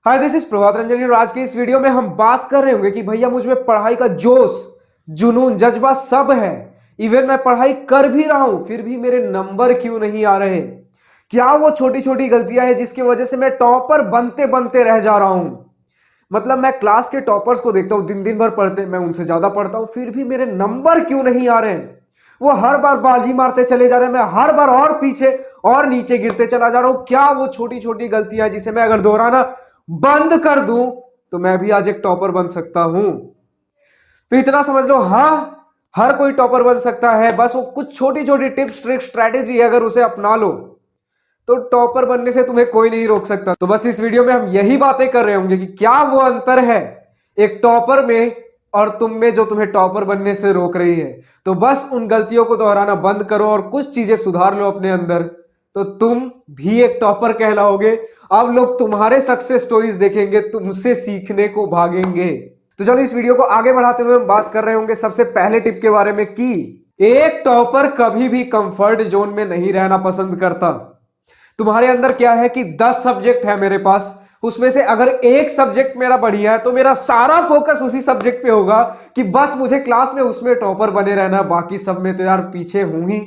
Hi, this is Prabhat Ranjan और आज के इस वीडियो में हम बात कर रहे होंगे कि भैया मुझ में पढ़ाई का जोश, जुनून, जज्बा सब है। इवन मैं पढ़ाई कर भी रहा हूं फिर भी मेरे नंबर क्यों नहीं आ रहे। क्या वो छोटी छोटी गलतियां हैं जिसकी वजह से मैं टॉपर बनते बनते रह जा रहा हूं। मतलब मैं क्लास के टॉपर्स को देखता हूं, दिन दिन भर पढ़ते, मैं उनसे ज्यादा पढ़ता हूं फिर भी मेरे नंबर क्यों नहीं आ रहे हैं। वो हर बार बाजी मारते चले जा रहे हैं, मैं हर बार और पीछे और नीचे गिरते चला जा रहा हूं। क्या वो छोटी छोटी गलतियां जिसे मैं अगर दोहराना बंद कर दूं तो मैं भी आज एक टॉपर बन सकता हूं। तो इतना समझ लो, हां, हर कोई टॉपर बन सकता है, बस वो कुछ छोटी छोटी टिप्स, ट्रिक्स, स्ट्रैटेजी अगर उसे अपना लो तो टॉपर बनने से तुम्हें कोई नहीं रोक सकता। तो बस इस वीडियो में हम यही बातें कर रहे होंगे कि क्या वो अंतर है एक टॉपर में और तुम में जो तुम्हें टॉपर बनने से रोक रही है। तो बस उन गलतियों को दोहराना बंद करो और कुछ चीजें सुधार लो अपने अंदर, तो तुम भी एक टॉपर कहलाओगे। अब लोग तुम्हारे सक्सेस स्टोरीज देखेंगे, तुमसे सीखने को भागेंगे। तो चलो इस वीडियो को आगे बढ़ाते हुए हम बात कर रहे होंगे सबसे पहले टिप के बारे में कि एक टॉपर कभी भी कंफर्ट जोन में नहीं रहना पसंद करता। तुम्हारे अंदर क्या है कि 10 सब्जेक्ट है मेरे पास, उसमें से अगर एक सब्जेक्ट मेरा बढ़िया है तो मेरा सारा फोकस उसी सब्जेक्ट पे होगा कि बस मुझे क्लास में उसमें टॉपर बने रहना, बाकी सब में तो यार पीछे हूं ही।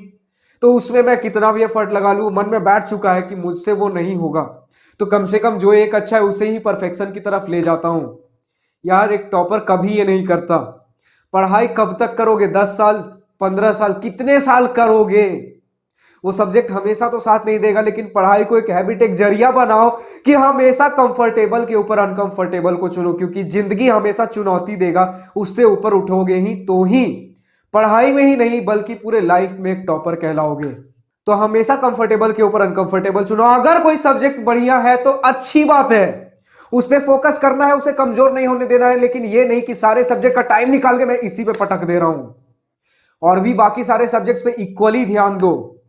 तो उसमें मैं कितना भी एफर्ट लगा लूं, मन में बैठ चुका है कि मुझसे वो नहीं होगा, तो कम से कम जो एक अच्छा है उसे ही परफेक्शन की तरफ ले जाता हूं। यार एक टॉपर कभी ये नहीं करता। पढ़ाई कब तक करोगे? 10 साल, 15 साल, कितने साल करोगे? वो सब्जेक्ट हमेशा तो साथ नहीं देगा, लेकिन पढ़ाई को एक हैबिट, एक जरिया बनाओ कि हमेशा कंफर्टेबल के ऊपर अनकंफर्टेबल को चुनो, क्योंकि जिंदगी हमेशा चुनौती देगा, उससे ऊपर उठोगे ही तो ही पढ़ाई में ही नहीं बल्कि पूरे लाइफ में एक टॉपर कहलाओगे। तो हमेशा कंफर्टेबल के ऊपर अनकंफर्टेबल चुनो। अगर कोई सब्जेक्ट बढ़िया है तो अच्छी बात है, उस पर फोकस करना है, उसे कमजोर नहीं होने देना है, लेकिन ये नहीं कि सारे सब्जेक्ट का टाइम निकाल के मैं इसी पे पटक दे रहा हूं और भी बाकी सारे सब्जेक्ट्स पे इक्वली ध्यान दो।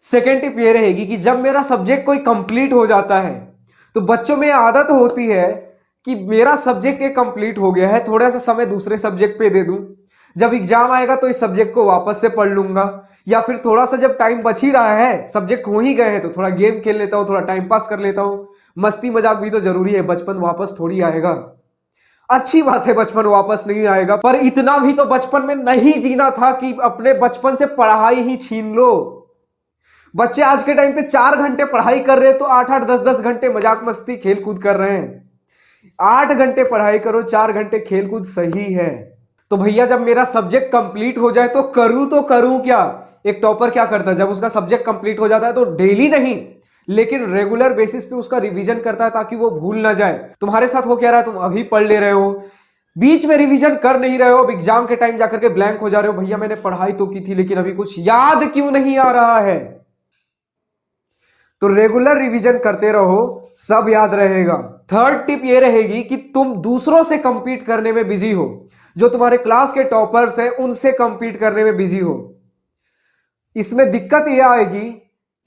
सेकेंड टिप ये रहेगी कि जब मेरा सब्जेक्ट कोई कंप्लीट हो जाता है तो बच्चों में आदत होती है कि मेरा सब्जेक्ट ये कंप्लीट हो गया है, थोड़ा सा समय दूसरे सब्जेक्ट पे दे दूं, जब एग्जाम आएगा तो इस सब्जेक्ट को वापस से पढ़ लूंगा, या फिर थोड़ा सा जब टाइम बच ही रहा है, सब्जेक्ट हो ही गए हैं, तो थोड़ा गेम खेल लेता हूं, थोड़ा टाइम पास कर लेता हूं। मस्ती मजाक भी तो जरूरी है, बचपन वापस थोड़ी आएगा। अच्छी बात है बचपन वापस नहीं आएगा, पर इतना भी तो बचपन में नहीं जीना था कि अपने बचपन से पढ़ाई ही छीन लो। बच्चे आज के टाइम पे 4 घंटे पढ़ाई कर रहे हैं तो 8-8, 10-10 घंटे मजाक मस्ती खेल कूद कर रहे हैं। 8 घंटे पढ़ाई करो, 4 घंटे खेल कूद सही है। तो भैया जब मेरा सब्जेक्ट कंप्लीट हो जाए तो करूं क्या? एक टॉपर क्या करता है, जब उसका सब्जेक्ट कंप्लीट हो जाता है तो डेली नहीं लेकिन रेगुलर बेसिस पे उसका रिवीजन करता है ताकि वो भूल ना जाए। तुम्हारे साथ हो क्या रहा है, तुम अभी पढ़ ले रहे हो, बीच में रिवीजन कर नहीं रहे हो, अब एग्जाम के टाइम जाकर के ब्लैंक हो जा रहे हो, भैया मैंने पढ़ाई तो की थी लेकिन अभी कुछ याद क्यों नहीं आ रहा है। तो रेगुलर रिवीजन करते रहो, सब याद रहेगा। थर्ड टिप ये रहेगी कि तुम दूसरों से कंपीट करने में बिजी हो, जो तुम्हारे क्लास के टॉपर्स हैं उनसे कंपीट करने में बिजी हो। इसमें दिक्कत यह आएगी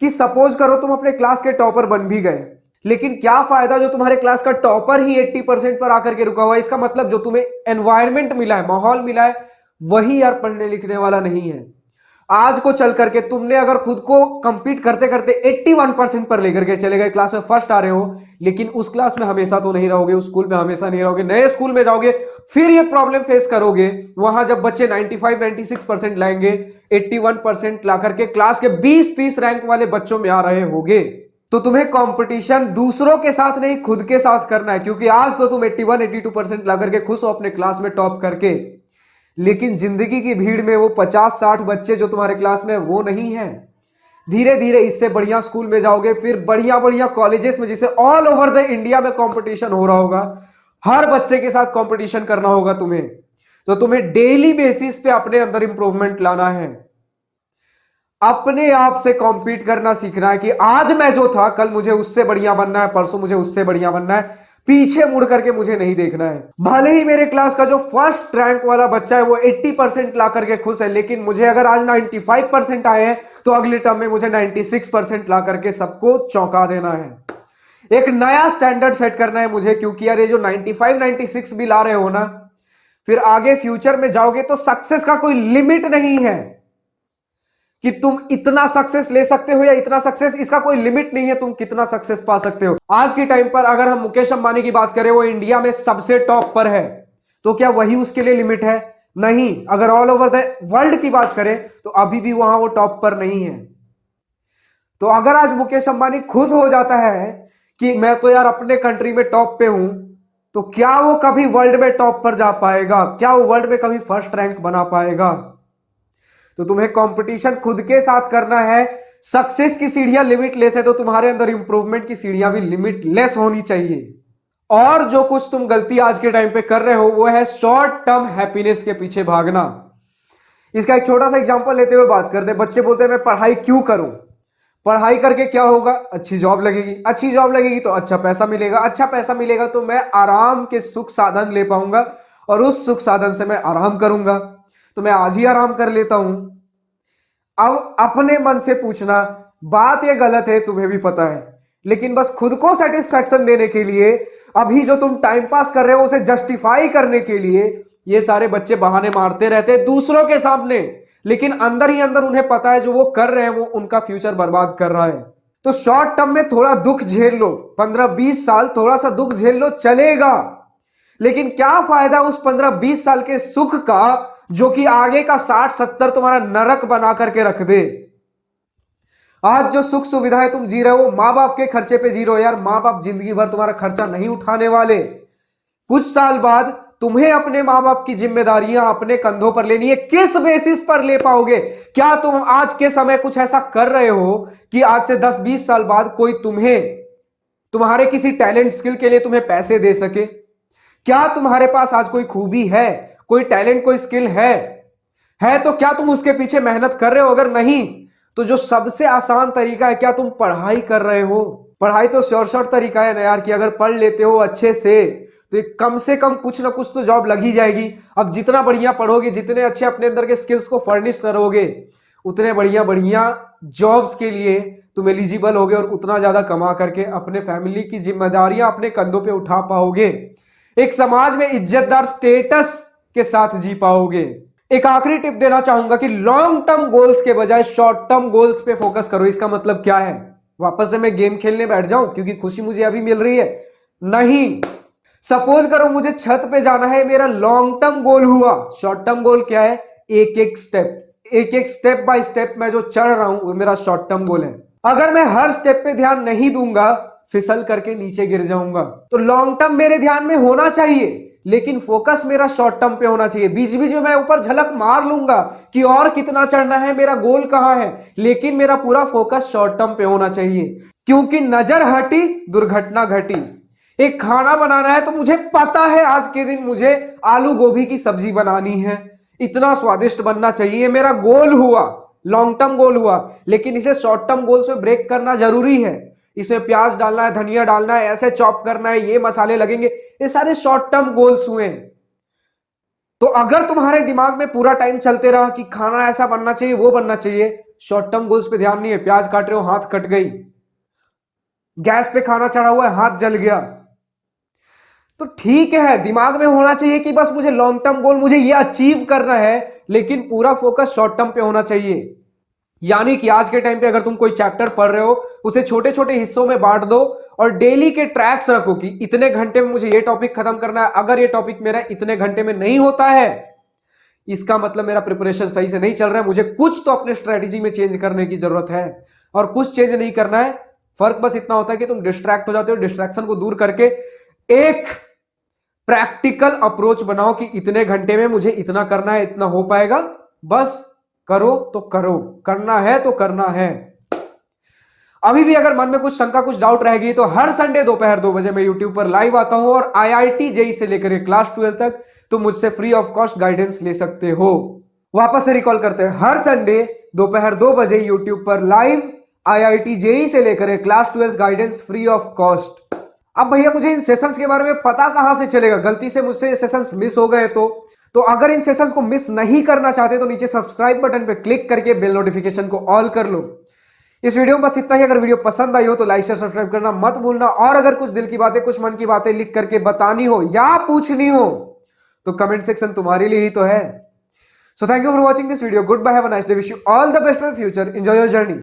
कि सपोज करो तुम अपने क्लास के टॉपर बन भी गए, लेकिन क्या फायदा जो तुम्हारे क्लास का टॉपर ही 80% पर आकर के रुका हुआ है। इसका मतलब जो तुम्हें एनवायरमेंट मिला है, माहौल मिला है, वही यार पढ़ने लिखने वाला नहीं है। आज को चल करके तुमने अगर खुद को कंपीट करते करते 81% पर लेकर के चले गए, क्लास में फर्स्ट आ रहे हो, लेकिन उस क्लास में हमेशा तो नहीं रहोगे, उस स्कूल में हमेशा नहीं रहोगे, नए स्कूल में जाओगे, फिर ये प्रॉब्लम फेस करोगे। वहां जब बच्चे 95-96% लाएंगे, 81% ला करके क्लास के 20-30 रैंक वाले बच्चों में आ रहे होगे, तो तुम्हें कंपटीशन दूसरों के साथ नहीं खुद के साथ करना है। क्योंकि आज तो तुम 81-82% ला करके खुश हो अपने क्लास में टॉप करके, लेकिन जिंदगी की भीड़ में वो 50-60 बच्चे जो तुम्हारे क्लास में वो नहीं है। धीरे धीरे इससे बढ़िया स्कूल में जाओगे, फिर बढ़िया बढ़िया कॉलेजेस में, जिसे ऑल ओवर द इंडिया में कंपटीशन हो रहा होगा, हर बच्चे के साथ कंपटीशन करना होगा तुम्हें। तो तुम्हें डेली बेसिस पे अपने अंदर इंप्रूवमेंट लाना है, अपने आप से कॉम्पीट करना सीखना है कि आज मैं जो था कल मुझे उससे बढ़िया बनना है, परसों मुझे उससे बढ़िया बनना है, पीछे मुड़ करके मुझे नहीं देखना है। भले ही मेरे क्लास का जो फर्स्ट रैंक वाला बच्चा है वो 80% ला करके खुश है, लेकिन मुझे अगर आज 95% आए हैं तो अगले टर्म में मुझे 96% ला करके सबको चौंका देना है। एक नया स्टैंडर्ड सेट करना है मुझे, क्योंकि यार ये जो 95-96 भी ला रहे हो ना, फिर आगे फ्यूचर में जाओगे तो सक्सेस का कोई लिमिट नहीं है। कि तुम इतना सक्सेस ले सकते हो या इतना सक्सेस, इसका कोई लिमिट नहीं है तुम कितना सक्सेस पा सकते हो। आज के टाइम पर अगर हम मुकेश अंबानी की बात करें, वो इंडिया में सबसे टॉप पर है, तो क्या वही उसके लिए लिमिट है? नहीं। अगर ऑल ओवर द वर्ल्ड की बात करें तो अभी भी वहां वो टॉप पर नहीं है। तो अगर आज मुकेश अंबानी खुश हो जाता है कि मैं तो यार अपने कंट्री में टॉप पे हूं, तो क्या वो कभी वर्ल्ड में टॉप पर जा पाएगा? क्या वो वर्ल्ड में कभी फर्स्ट रैंक बना पाएगा? तो तुम्हें कंपटीशन खुद के साथ करना है। सक्सेस की सीढ़ियां लिमिटलेस है, तो तुम्हारे अंदर इंप्रूवमेंट की सीढ़ियां भी लिमिटलेस होनी चाहिए। और जो कुछ तुम गलती आज के टाइम पे कर रहे हो वो है शॉर्ट टर्म हैप्पीनेस के पीछे भागना। इसका एक छोटा सा एग्जांपल लेते हुए बात करते हैं। बच्चे बोलते हैं मैं पढ़ाई क्यों करूं? पढ़ाई करके क्या होगा? अच्छी जॉब लगेगी, अच्छी जॉब लगेगी तो अच्छा पैसा मिलेगा, अच्छा पैसा मिलेगा तो मैं आराम के सुख साधन ले पाऊंगा, और उस सुख साधन से मैं आराम करूंगा, तो मैं आज ही आराम कर लेता हूं। अब अपने मन से पूछना, बात ये गलत है तुम्हें भी पता है, लेकिन बस खुद को सेटिस्फैक्शन देने के लिए, अभी जो तुम टाइम पास कर रहे हो उसे जस्टिफाई करने के लिए ये सारे बच्चे बहाने मारते रहते हैं दूसरों के सामने, लेकिन अंदर ही अंदर उन्हें पता है जो वो कर रहे हैं वो उनका फ्यूचर बर्बाद कर रहा है। तो शॉर्ट टर्म में थोड़ा दुख झेल लो, 15-20 साल थोड़ा सा दुख झेल लो, चलेगा। लेकिन क्या फायदा उस 15-20 साल के सुख का जो कि आगे का 60-70 तुम्हारा नरक बना करके रख दे। आज जो सुख सुविधाएं तुम जी रहे हो मां बाप के खर्चे पे जी रहे हो यार। मां बाप जिंदगी भर तुम्हारा खर्चा नहीं उठाने वाले। कुछ साल बाद तुम्हें अपने मां बाप की जिम्मेदारियां अपने कंधों पर लेनी है। किस बेसिस पर ले पाओगे? क्या तुम आज के समय कुछ ऐसा कर रहे हो कि आज से 10-20 साल बाद कोई तुम्हें तुम्हारे किसी टैलेंट स्किल के लिए तुम्हें पैसे दे सके? क्या तुम्हारे पास आज कोई खूबी है, कोई टैलेंट, कोई स्किल है तो क्या तुम उसके पीछे मेहनत कर रहे हो? अगर नहीं तो जो सबसे आसान तरीका है, क्या तुम पढ़ाई कर रहे हो? पढ़ाई तो शॉर्ट तरीका है ना यार, कि अगर पढ़ लेते हो अच्छे से तो कम से कम कुछ ना कुछ तो जॉब लग ही जाएगी। अब जितना बढ़िया पढ़ोगे, जितने अच्छे अपने अंदर के स्किल्स को फर्निश करोगे, उतने बढ़िया बढ़िया जॉब्स के लिए तुम एलिजिबल होगे और उतना ज्यादा कमा करके अपने फैमिली की जिम्मेदारियां अपने कंधों पे उठा पाओगे। एक समाज में इज्जतदार स्टेटस के साथ जी पाओगे। एक आखिरी टिप देना चाहूंगा कि लॉन्ग टर्म गोल्स के बजाय शॉर्ट टर्म गोल्स पे फोकस करो। इसका मतलब क्या है? वापस से मैं गेम खेलने बैठ जाऊं क्योंकि खुशी मुझे अभी मिल रही है? नहीं। सपोज करो मुझे छत पे जाना है, मेरा लॉन्ग टर्म गोल हुआ। शॉर्ट टर्म गोल क्या है? एक एक स्टेप बाय स्टेप मैं जो चढ़ रहा हूं वो मेरा शॉर्ट टर्म गोल है। अगर मैं हर स्टेप पे ध्यान नहीं दूंगा, फिसल करके नीचे गिर जाऊंगा। तो लॉन्ग टर्म मेरे ध्यान में होना चाहिए, लेकिन फोकस मेरा शॉर्ट टर्म पे होना चाहिए। बीच बीच में मैं ऊपर झलक मार लूंगा कि और कितना चढ़ना है, मेरा गोल कहां है, लेकिन मेरा पूरा फोकस शॉर्ट टर्म पे होना चाहिए। क्योंकि नजर हटी दुर्घटना घटी। एक खाना बनाना है तो मुझे पता है आज के दिन मुझे आलू गोभी की सब्जी बनानी है, इतना स्वादिष्ट बनना चाहिए, मेरा गोल हुआ, लॉन्ग टर्म गोल हुआ। लेकिन इसे शॉर्ट टर्म गोल्स में ब्रेक करना जरूरी है। इसमें प्याज डालना है, धनिया डालना है, ऐसे चॉप करना है, ये मसाले लगेंगे, ये सारे शॉर्ट टर्म गोल्स हुए। तो अगर तुम्हारे दिमाग में पूरा टाइम चलते रहा कि खाना ऐसा बनना चाहिए, वो बनना चाहिए, शॉर्ट टर्म गोल्स पे ध्यान नहीं है, प्याज काट रहे हो हाथ कट गई, गैस पे खाना चढ़ा हुआ है हाथ जल गया, तो ठीक है, दिमाग में होना चाहिए कि बस मुझे लॉन्ग टर्म गोल, मुझे ये अचीव करना है, लेकिन पूरा फोकस शॉर्ट टर्म पे होना चाहिए। यानी कि आज के टाइम पे अगर तुम कोई चैप्टर पढ़ रहे हो, उसे छोटे छोटे हिस्सों में बांट दो और डेली के ट्रैक्स रखो कि इतने घंटे में मुझे ये टॉपिक खत्म करना है। अगर ये टॉपिक मेरा इतने घंटे में नहीं होता है, इसका मतलब मेरा प्रिपरेशन सही से नहीं चल रहा है, मुझे कुछ तो अपने स्ट्रेटेजी में चेंज करने की जरूरत है। और कुछ चेंज नहीं करना है, फर्क बस इतना होता है कि तुम डिस्ट्रैक्ट हो जाते हो। डिस्ट्रैक्शन को दूर करके एक प्रैक्टिकल अप्रोच बनाओ कि इतने घंटे में मुझे इतना करना है, इतना हो पाएगा, बस करो तो करो, करना है तो करना है। अभी भी अगर मन में कुछ शंका, कुछ डाउट रहेगी तो हर संडे दोपहर 2 बजे मैं यूट्यूब पर लाइव आता हूं और IIT JEE से लेकर क्लास 12 तक तुम मुझसे फ्री ऑफ कॉस्ट गाइडेंस ले सकते हो। वापस से रिकॉल करते हैं, हर संडे दोपहर 2 बजे यूट्यूब पर लाइव IIT JEE से लेकर class 12 guidance free of cost. अब भैया मुझे इन सेशंस के बारे में पता कहां से चलेगा? गलती से मुझसे ये सेशंस मिस हो गए तो अगर इन सेशंस को मिस नहीं करना चाहते तो नीचे सब्सक्राइब बटन पे क्लिक करके बेल नोटिफिकेशन को ऑल कर लो। इस वीडियो में बस इतना ही। अगर वीडियो पसंद आई हो तो लाइक शेयर सब्सक्राइब करना मत भूलना, और अगर कुछ दिल की बातें, कुछ मन की बातें लिख करके बतानी हो या पूछनी हो तो कमेंट सेक्शन तुम्हारे लिए ही तो है। So thank you for watching this video. Goodbye. Have a nice day. Wish you all the best for future. Enjoy your journey.